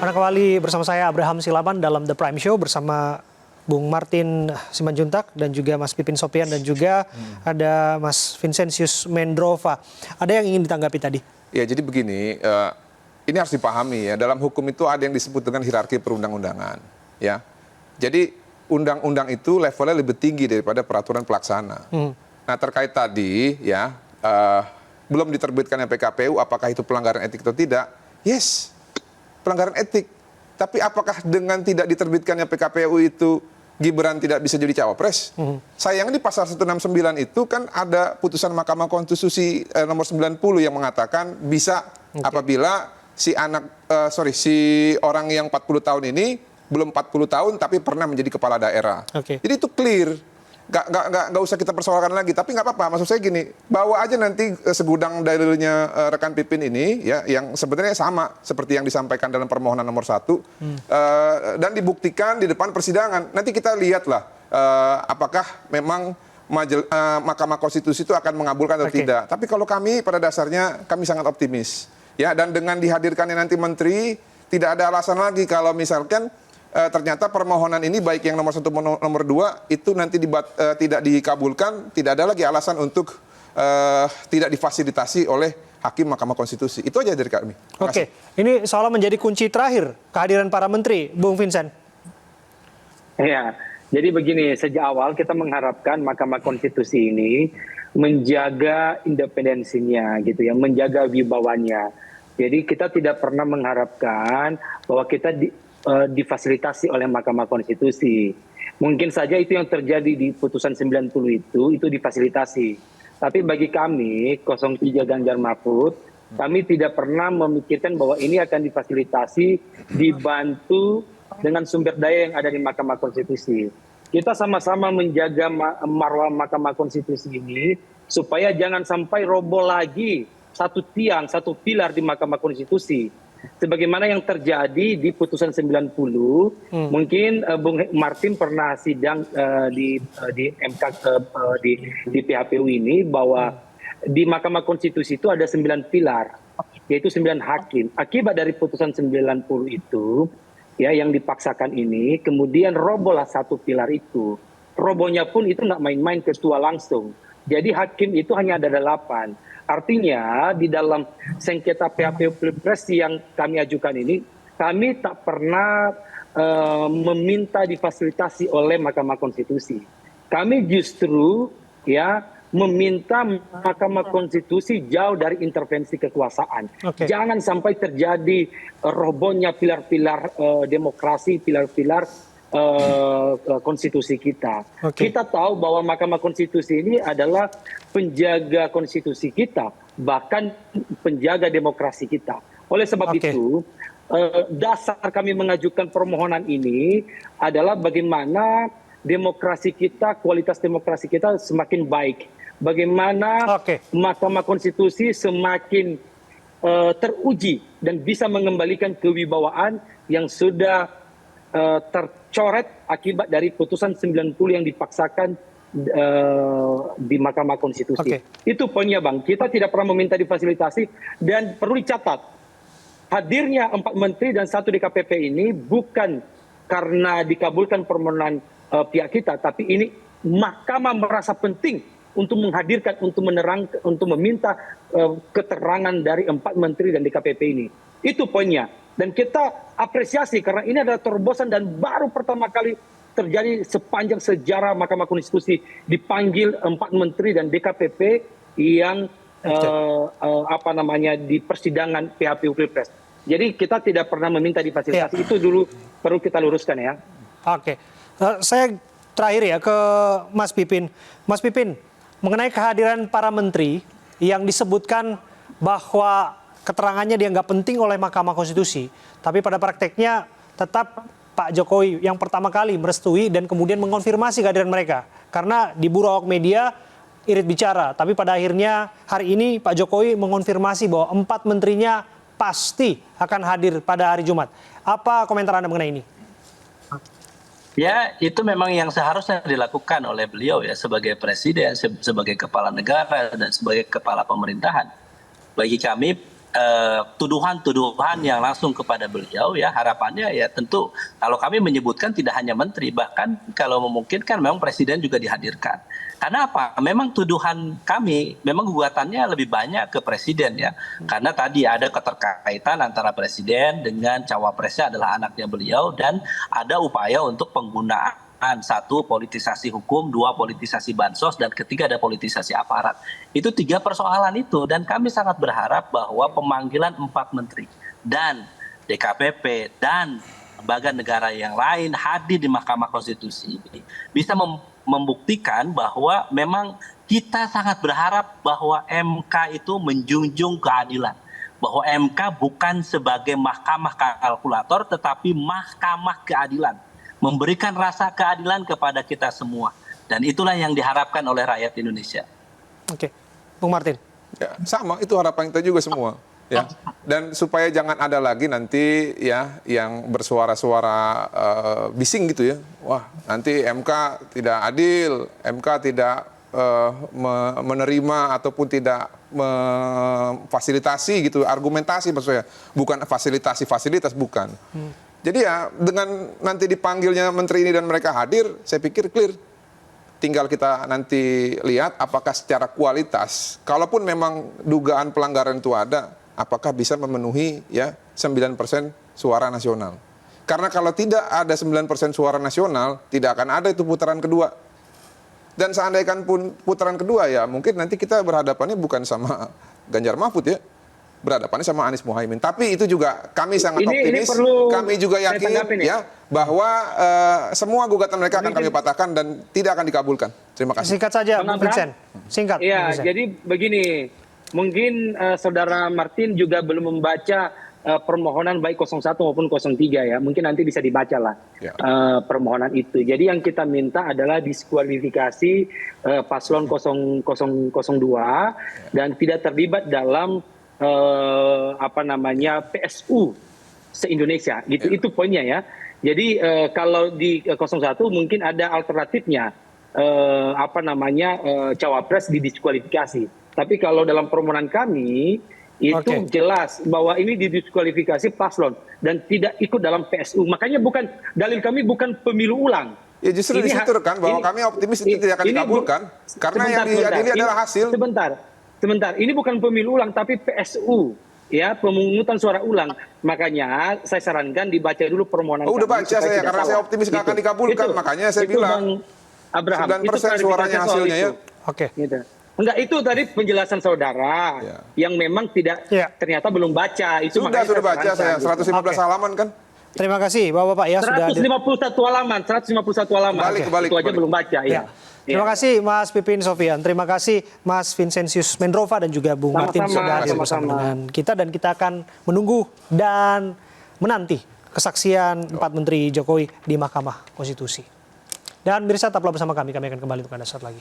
Anda kembali bersama saya Abraham Silaban dalam The Prime Show bersama Bung Martin Simanjuntak dan juga Mas Pipin Sopian dan juga ada Mas Vincentius Mendrova. Ada yang ingin ditanggapi tadi? Ya, jadi begini, ini harus dipahami ya, dalam hukum itu ada yang disebut dengan hierarki perundang-undangan. Ya, jadi undang-undang itu levelnya lebih tinggi daripada peraturan pelaksana. Nah, terkait tadi ya, belum diterbitkannya PKPU, apakah itu pelanggaran etik atau tidak? Yes, pelanggaran etik. Tapi apakah dengan tidak diterbitkannya PKPU itu Gibran tidak bisa jadi cawapres? Sayangnya di pasal 169 itu kan ada putusan Mahkamah Konstitusi nomor 90 yang mengatakan bisa apabila si orang yang 40 tahun ini belum 40 tahun tapi pernah menjadi kepala daerah. Jadi itu clear. Nggak usah kita persoalkan lagi, tapi nggak apa-apa. Maksud saya gini, bawa aja nanti segudang dalilnya rekan Pipin ini, ya, yang sebenarnya sama seperti yang disampaikan dalam permohonan nomor 1, dan dibuktikan di depan persidangan. Nanti kita lihatlah apakah memang Mahkamah Konstitusi itu akan mengabulkan atau tidak. Tapi kalau kami pada dasarnya kami sangat optimis, ya, dan dengan dihadirkannya nanti menteri, tidak ada alasan lagi kalau misalkan ternyata permohonan ini baik yang nomor 1 maupun nomor 2 itu nanti tidak dikabulkan, tidak ada lagi alasan untuk tidak difasilitasi oleh Hakim Mahkamah Konstitusi. Itu aja dari kami. Oke, ini seolah menjadi kunci terakhir kehadiran para menteri, Bung Vincent. Ya, jadi begini, sejak awal kita mengharapkan Mahkamah Konstitusi ini menjaga independensinya, gitu ya, menjaga wibawanya. Jadi kita tidak pernah mengharapkan bahwa kita difasilitasi oleh Mahkamah Konstitusi. Mungkin saja itu yang terjadi di putusan 90 itu difasilitasi. Tapi bagi kami 03 Ganjar Mahfud, kami tidak pernah memikirkan bahwa ini akan difasilitasi, dibantu dengan sumber daya yang ada di Mahkamah Konstitusi. Kita sama-sama menjaga marwah Mahkamah Konstitusi ini supaya jangan sampai roboh lagi satu tiang, satu pilar di Mahkamah Konstitusi. Sebagaimana yang terjadi di putusan 90, mungkin Bung Martin pernah sidang di MK di PHPU ini bahwa di Mahkamah Konstitusi itu ada 9 pilar, yaitu 9 hakim. Akibat dari putusan 90 itu, ya, yang dipaksakan ini, kemudian robohlah satu pilar itu. Robohnya pun itu nggak main-main, ketua langsung. Jadi hakim itu hanya ada 8. Artinya di dalam sengketa PHPU Pilpres yang kami ajukan ini, kami tak pernah meminta difasilitasi oleh Mahkamah Konstitusi. Kami justru, ya, meminta Mahkamah Konstitusi jauh dari intervensi kekuasaan. Jangan sampai terjadi robohnya pilar-pilar demokrasi, pilar-pilar konstitusi kita. Kita tahu bahwa Mahkamah Konstitusi ini adalah penjaga konstitusi kita, bahkan penjaga demokrasi kita. Oleh sebab itu, dasar kami mengajukan permohonan ini adalah bagaimana demokrasi kita, kualitas demokrasi kita semakin baik. Bagaimana Mahkamah Konstitusi semakin teruji dan bisa mengembalikan kewibawaan yang sudah tercoret akibat dari putusan 90 yang dipaksakan di Mahkamah Konstitusi. Itu poinnya, Bang. Kita tidak pernah meminta difasilitasi, dan perlu dicatat, hadirnya 4 menteri dan 1 DKPP ini bukan karena dikabulkan permohonan pihak kita, tapi ini Mahkamah merasa penting untuk menghadirkan, untuk menerangkan, untuk meminta keterangan dari 4 menteri dan DKPP ini. Itu poinnya. Dan kita apresiasi karena ini adalah terobosan dan baru pertama kali terjadi sepanjang sejarah Mahkamah Konstitusi dipanggil 4 menteri dan DKPP yang di persidangan PHPU Pilpres. Jadi kita tidak pernah meminta difasilitasi. Itu dulu perlu kita luruskan, ya. Saya terakhir ya ke Mas Pipin. Mas Pipin, mengenai kehadiran para menteri yang disebutkan bahwa keterangannya dianggap penting oleh Mahkamah Konstitusi, tapi pada prakteknya tetap Pak Jokowi yang pertama kali merestui dan kemudian mengonfirmasi kehadiran mereka. Karena di Bureau Awak Media irit bicara, tapi pada akhirnya hari ini Pak Jokowi mengonfirmasi bahwa 4 menterinya pasti akan hadir pada hari Jumat. Apa komentar Anda mengenai ini? Ya, itu memang yang seharusnya dilakukan oleh beliau ya, sebagai presiden, sebagai kepala negara dan sebagai kepala pemerintahan. Bagi kami tuduhan-tuduhan yang langsung kepada beliau, ya harapannya ya tentu kalau kami menyebutkan tidak hanya menteri, bahkan kalau memungkinkan memang presiden juga dihadirkan. Karena apa? Memang tuduhan kami, memang gugatannya lebih banyak ke presiden ya. Karena tadi ada keterkaitan antara presiden dengan cawapresnya adalah anaknya beliau, dan ada upaya untuk penggunaan satu, politisasi hukum, dua, politisasi bansos, dan ketiga ada politisasi aparat. Itu 3 persoalan itu, dan kami sangat berharap bahwa pemanggilan 4 menteri dan DKPP dan lembaga negara yang lain hadir di Mahkamah Konstitusi ini bisa membuktikan bahwa memang kita sangat berharap bahwa MK itu menjunjung keadilan. Bahwa MK bukan sebagai mahkamah kalkulator tetapi mahkamah keadilan. Memberikan rasa keadilan kepada kita semua. Dan itulah yang diharapkan oleh rakyat Indonesia. Oke, Bung Martin. Ya, sama, itu harapan kita juga semua. Ya. Dan supaya jangan ada lagi nanti ya yang bersuara-suara bising gitu ya. Wah, nanti MK tidak adil, MK tidak menerima ataupun tidak memfasilitasi gitu, argumentasi maksudnya. Bukan fasilitasi fasilitas, bukan. Jadi ya dengan nanti dipanggilnya menteri ini dan mereka hadir, saya pikir clear. Tinggal kita nanti lihat apakah secara kualitas, kalaupun memang dugaan pelanggaran itu ada, apakah bisa memenuhi ya 9% suara nasional. Karena kalau tidak ada 9% suara nasional, tidak akan ada itu putaran kedua. Dan seandainya pun putaran kedua ya mungkin nanti kita berhadapannya bukan sama Ganjar Mahfud ya. Berhadapannya sama Anies Muhaimin. Tapi itu juga kami sangat optimis, kami juga yakin ya bahwa semua gugatan mereka akan kami patahkan dan tidak akan dikabulkan. Terima kasih. Singkat saja, Bung Vincent. Singkat. Ya, jadi begini, mungkin saudara Martin juga belum membaca permohonan baik 01 maupun 03 ya. Mungkin nanti bisa dibaca lah Ya. permohonan itu. Jadi yang kita minta adalah diskualifikasi paslon 002 dan tidak terlibat dalam PSU se-Indonesia gitu. Itu poinnya ya. Jadi kalau di 01 mungkin ada alternatifnya cawapres didiskualifikasi. Tapi kalau dalam permohonan kami itu jelas bahwa ini didiskualifikasi paslon dan tidak ikut dalam PSU. Makanya dalil kami bukan pemilu ulang. Ya justru di situ kan bahwa kami optimis itu tidak akan dikabulkan karena yang diadili adalah hasil. Sebentar, ini bukan pemilu ulang tapi PSU, ya pemungutan suara ulang. Makanya saya sarankan dibaca dulu permohonan. Oh, udah baca saya karena saya optimis nggak akan dikabulkan. Makanya saya bilang Abraham, 9% suaranya hasilnya ya. Oke. Gitu. Enggak, itu tadi penjelasan saudara yang memang tidak ternyata belum baca. Itu sudah baca saya 115 halaman kan. Terima kasih Bapak-bapak ya sudah 151 halaman. Balik. Itu aja belum baca ya. Terima kasih Mas Pipin Sofian, terima kasih Mas Vincentius Mendrova dan juga Bung Martin sudah hadir bersama dengan kita, dan kita akan menunggu dan menanti kesaksian 4 Menteri Jokowi di Mahkamah Konstitusi. Dan pemirsa tetaplah bersama kami akan kembali untuk Anda saat lagi.